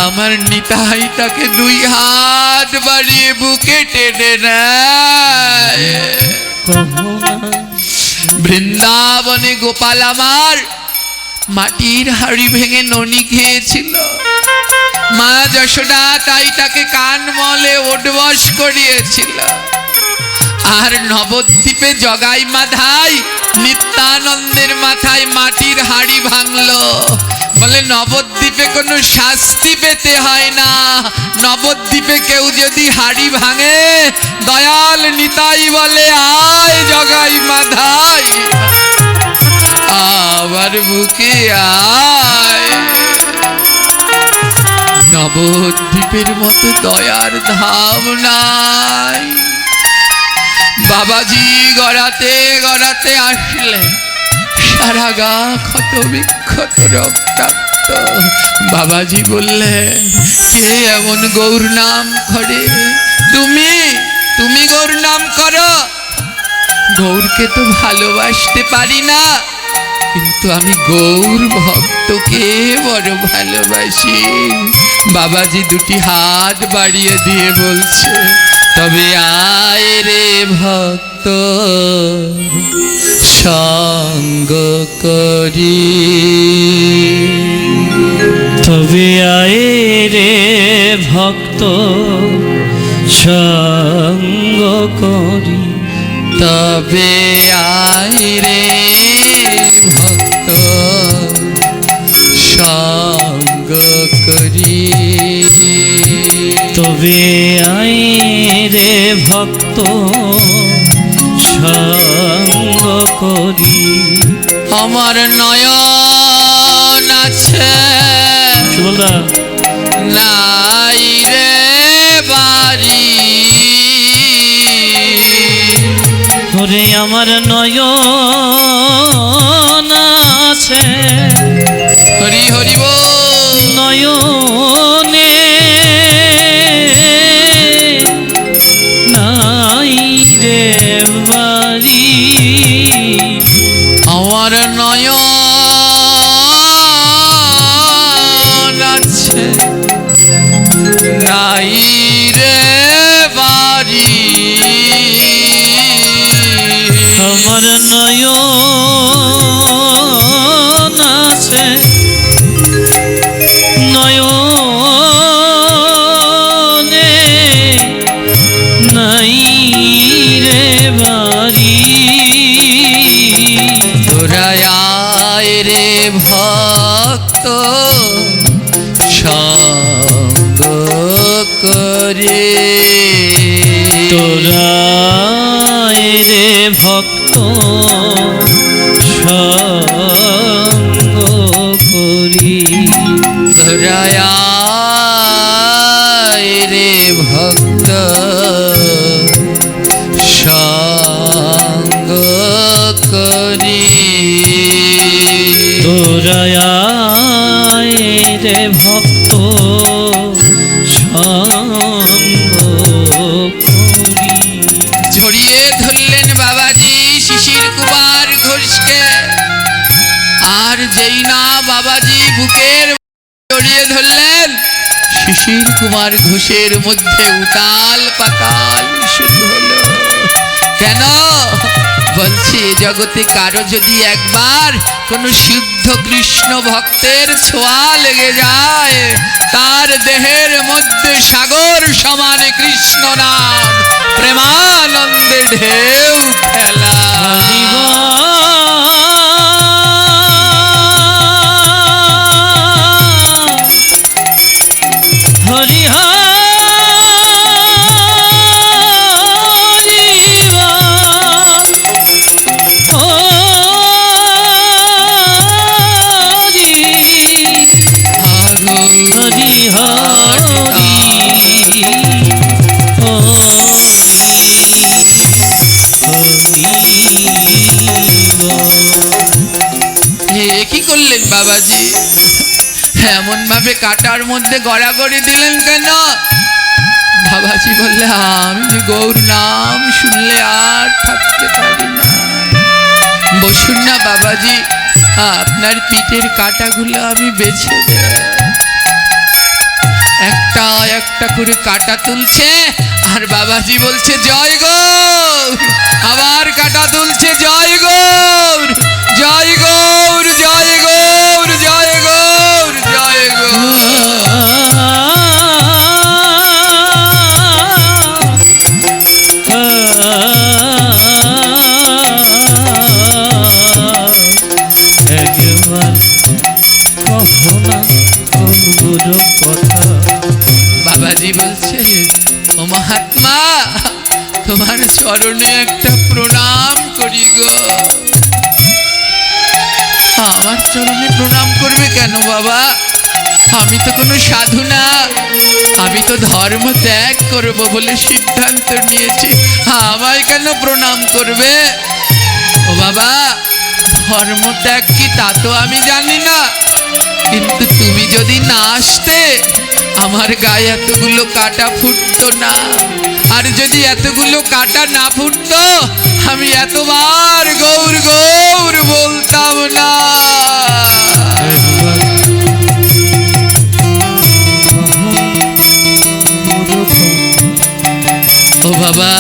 আমার নিতাই তাকে দুই হাত বাড়িয়ে বুকে টেনে নেয়। বৃন্দাবনে গোপাল আমার মাটির হাড়ি ভেঙে ননি খেয়েছিল। মা যশোদা তাই তাকে কান মলে ওঠবস করিয়েছিল। আর নবদ্বীপে জগাই মাধাই নিত্যানন্দের মাথায় মাটির হাড়ি ভাঙলো। বলে নবদ্বীপে কোনো শাস্তি পেতে হয় না, নবদ্বীপে কেউ যদি হাড়ি ভাঙে, দয়াল নিতাই বলে, আয় জগাই মাধাই আবার বুকে আয়। নবদ্বীপের মতো দয়ার ধাম নাই। বাবাজি গড়াতে গড়াতে আসলেন, সারা গা ক্ষত বিক্ষত রক্তাক্ত। বাবাজি বললেন, কে এমন গৌর নাম করে? তুমি তুমি গৌর নাম করো? গৌরকে তো ভালোবাসতে পারি না, কিন্তু আমি গৌর ভক্তকে বড় ভালোবাসি। বাবাজি দুটি হাত বাড়িয়ে দিয়ে বলছে, তবে আয় রে ভক্ত সঙ্গ করি। তবে আয় রে ভক্ত সঙ্গ করি, তবে আয় রে ভক্ত সঙ্গ করি, তবে আয় রে ভক্ত সঙ্গ করি। আমার নয়ন আছে সুবলদা, নাই রে বাড়ি, ওরে আমার নয়ন আছে, হরি হরি বল, নয়নে নাই রে বাড়ি, আমার নয়ন আছে নাই রে বাড়ি, আমার নয়ন আছে, নয়নে নাই রে বাড়ি, তোরা আয় রে ভক্ত সঙ্গ করে, তোরা রে ভক্ত সঙ্গ করি, তোরা আয় রে ভক্ত সঙ্গ করি, তোরা রে ভক্ত সঙ্গ করি। জড়িয়ে ধরলেন বাবাজি শিশির কুমার ঘোষকে, আর যেই না বাবাজি বুকের জড়িয়ে ধরলেন, শিশির কুমার ঘোষের মধ্যে উতাল পাতাল শুরু হলো। কেন বলছি, জগতে কারো যদি একবার কোন শুদ্ধ কৃষ্ণ ভক্তের ছোঁয়া লেগে যায়, তার দেহের মধ্যে সাগর সমান কৃষ্ণ নাম প্রেমানন্দে ঢেউ খেলা। হরি কি করলেন বাবাজি, এমন ভাবে কাটার মধ্যে গড়াগড়ি দিলেন কেন? বাবাজি বললে, আমি গৌর নাম শুনলে আর থাকতে পারি না। বসুন না বাবাজি, আপনার পিঠের কাটাগুলো আমি বেছে দেব। একটা একটা করে কাটা তুলছে, আর বাবাজি বলছে জয় গৌর, আবার কাটা তুলছে জয় গৌর, জয় গৌর, জয় গৌর, জয় গৌর, জয় গৌর। একবার কখনো বলবো কথা, বাবাজি বলছে, ও মহাত্মা, তোমার চরণে একটা প্রণাম করি গো। আমার চরণে প্রণাম করবে কেন বাবা? আমি তো কোনো সাধু না, আমি তো ধর্ম ত্যাগ করবো বলে সিদ্ধান্ত নিয়েছি, আমায় কেন প্রণাম করবে? ও বাবা, ধর্ম ত্যাগ কি তা তো আমি জানি না, কিন্তু তুমি যদি না আসতে আমার গায়ে এতগুলো কাটা ফুটতো না, আর যদি এতগুলো কাটা না ফুটতো আমি এতবার গৌর গৌর বলতাম না। ও বাবা,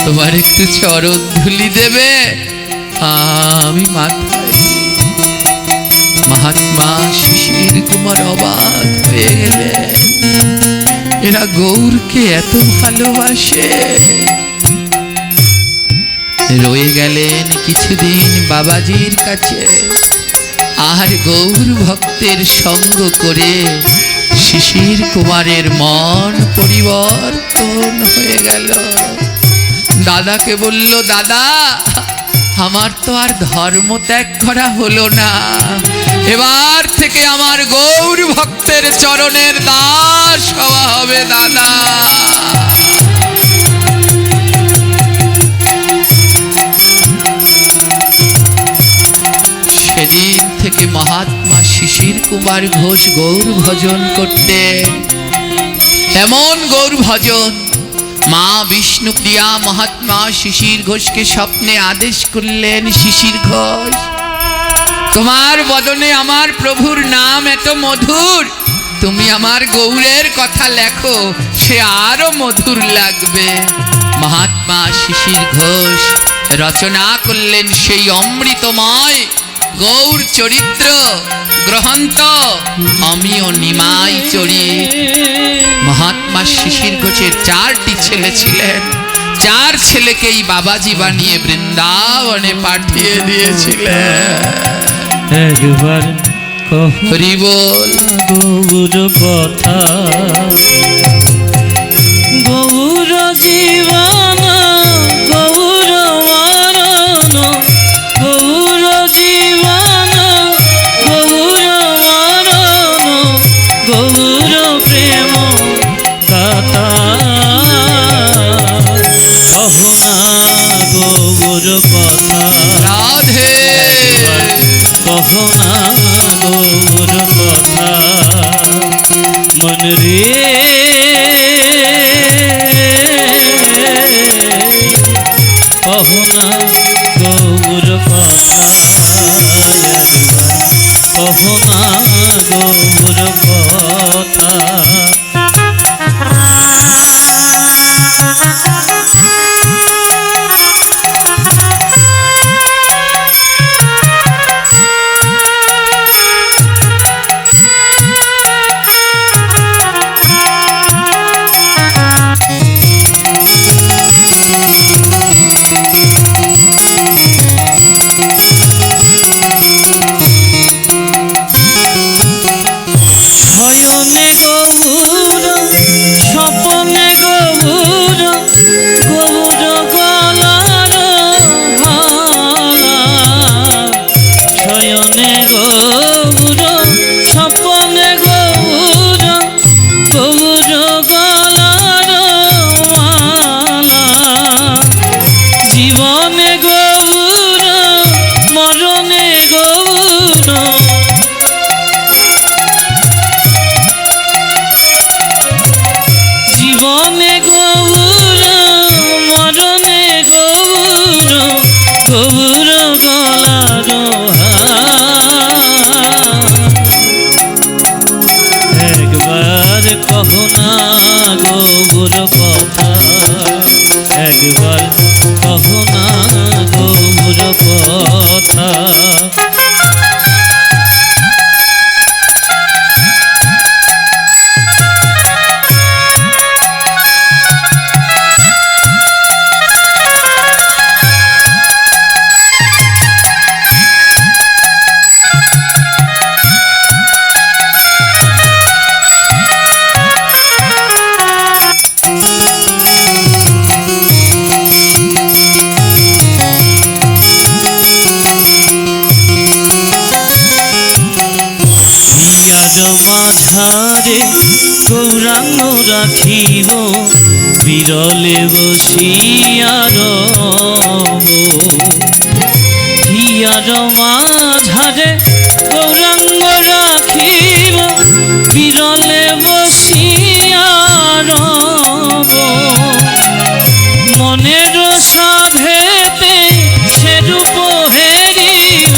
তোমার একটু চরণ ধুলি দেবে? আমি মাথায়। মহাত্মা শিশির কুমার কুমার অবাক হয়ে গেলেন, এরা গৌরকে এত ভালোবাসে। রয়ে গেলেন কিছুদিন বাবাজির কাছে, আর গৌর ভক্তের সঙ্গ করে শিশির কুমারের মন পরিবর্তন হয়ে গেল। দাদাকে বলল, দাদা আমার তো আর ধর্ম ত্যাগ করা হলো না, এবার থেকে আমার গৌর ভক্তের চরণের দাস হওয়া হবে দাদা। সেদিন থেকে মহাত্মা শিশির কুমার ঘোষ গৌর ভজন করতেন। এমন গৌর ভজন, মা বিষ্ণুপ্রিয়া মহাত্মা শিশির ঘোষকে স্বপ্নে আদেশ করলেন, শিশির ঘোষ তোমার বদনে আমার প্রভুর নাম এত মধুর, তুমি আমার গৌরের কথা লেখো, সে আরো মধুর লাগবে। মহাত্মা শিশির ঘোষ রচনা করলেন সেই অমৃতময় গৌর চরিত্র গ্রন্থ অমিয় নিমাই চরিত। মহাত্মা শিশির ঘোষের 4টি ছেলে ছিলেন, 4 ছেলেকেই বাবাজি বানিয়ে বৃন্দাবনে পাঠিয়ে দিয়েছিলেন। একবার হরি বল। গৌর কথা, গৌর জীবন, গৌর মরণ, গৌর জীবন, গৌর মরণ, গৌর প্রেম কথা। কহনা গৌর কথা, রাধে কহনা গৌর কথা, মন রে কহনা গৌর কথা, কহনা গৌর কথা। শয়নে গৌর, স্বপনে গৌর, গৌর গলার মালা। শয়নে গৌর, স্বপনে গৌর, গৌর গলার মালা। জীবনে গৌর, মরণে গৌর, জীবনে গৌর, মরণে গৌর, গৌর গলার একবার কহনা গৌর কথা, একবার কহনা গৌর কথা। মাঝারে গৌরাঙ্গ রাখিব, বিরলে বসিয়ার হিয়ার মাঝারে গৌরাঙ্গ রাখিব, বিরলে বসিয়ার মনের সাধেতে সেরূপ হেরিব।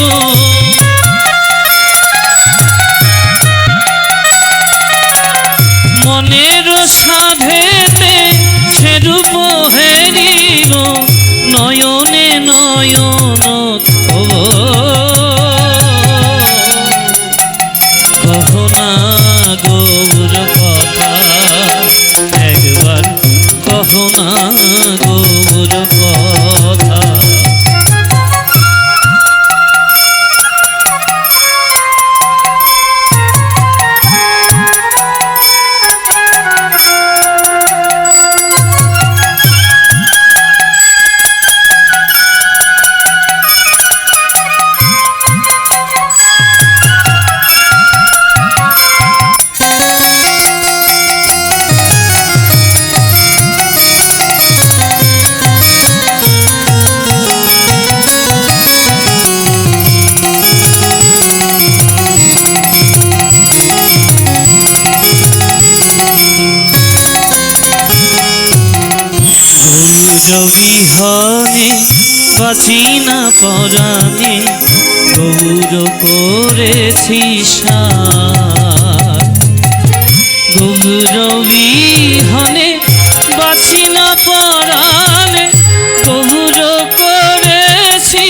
মনের সাধেতে সেরূপ হেরিব, নয়নে নয়ন তব কহো না গৌর কথা, একবার কহো না গৌর কথা। বিহনে বাঁচি না পরাণে, গৌর করেছি সার। গৌর বিহনে বাঁচি না পরাণে, গৌর করেছি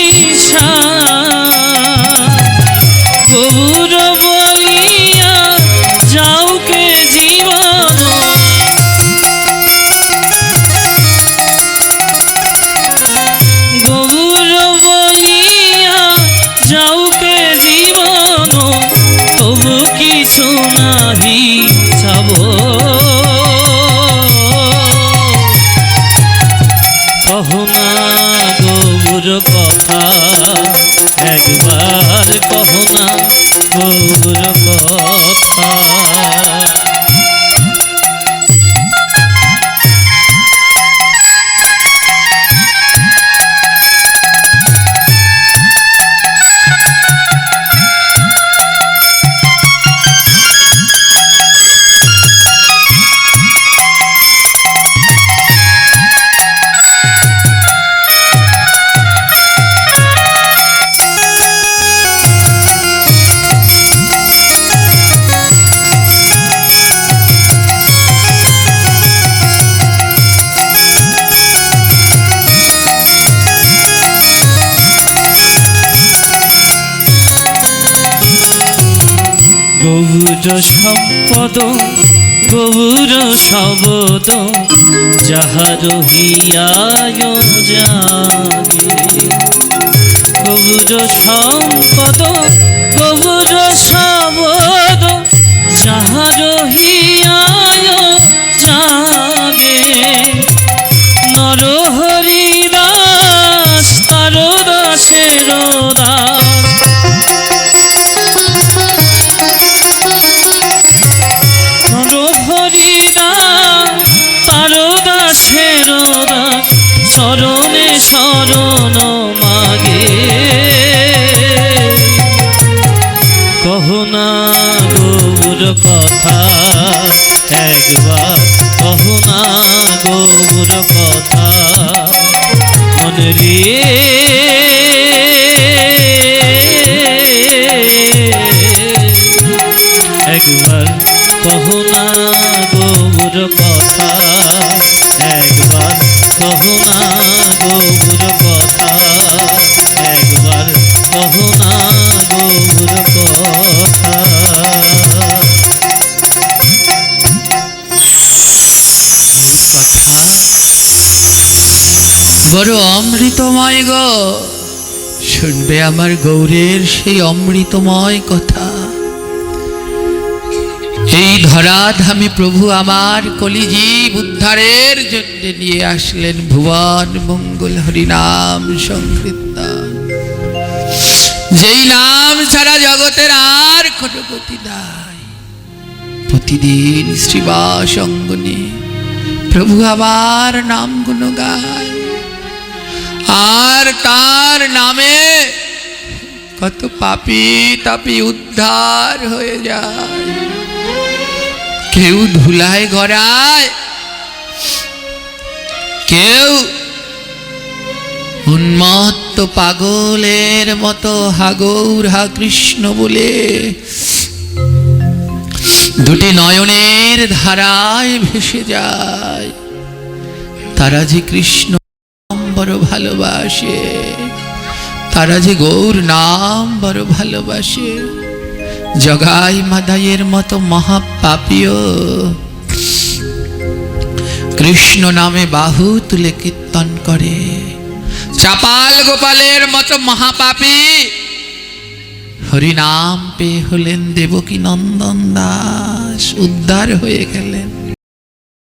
সার। গৌর বলিয়া যাওকে জীবন, কিছু নাহি চাব। কহো না গৌর কথা, একবার কহো না গৌর কথা। গৌর সম্পদ গৌর শবদ, যাহার হিয়ায় জাগে। গৌর সম্পদ গৌর শবদ, যাহার হিয়ায় জাগে। নর হরি দাস তার দাসের দাস, শরণে শরণ মাগে। কহো না গৌর কথা, একবার কহো না গৌর কথা। মনে রে একবার কহো না গৌর কথা, একবার কহো না গৌর কথা, একবার কহো না গৌর কথা। বড় অমৃতময় গো, শুনবে আমার গৌরের সেই অমৃতময় কথা। এই ধরাধামে প্রভু আমার কলিজীব উদ্ধারের জন্য নিয়ে আসলেন ভুবন মঙ্গল হরিনাম সংকীর্তন। যেই নাম ছাড়া জগতের আর কোনো গতি নাই। প্রতিদিন শ্রীবাস অঙ্গনে প্রভু আমার নাম গুণ গায়, আর তার নামে কত পাপী তাপী উদ্ধার হয়ে যায়। কেউ ধুলায় গড়ায়, কেউ উন্মত্ত পাগলের মতো হা গৌর হা কৃষ্ণ বলে দুটি নয়নের ধারায় ভেসে যায়। তারা যে কৃষ্ণ নাম বড় ভালোবাসে, তারা যে গৌর নাম বড় ভালোবাসে। জগাই মাদাইয়ের মতো মহাপাপীও কৃষ্ণ নামে বাহু তুলে কীর্তন করে। চাপাল গোপালের মতো মহাপাপী হরিনাম পেয়ে হলেন দেবকী নন্দন দাস, উদ্ধার হয়ে গেলেন।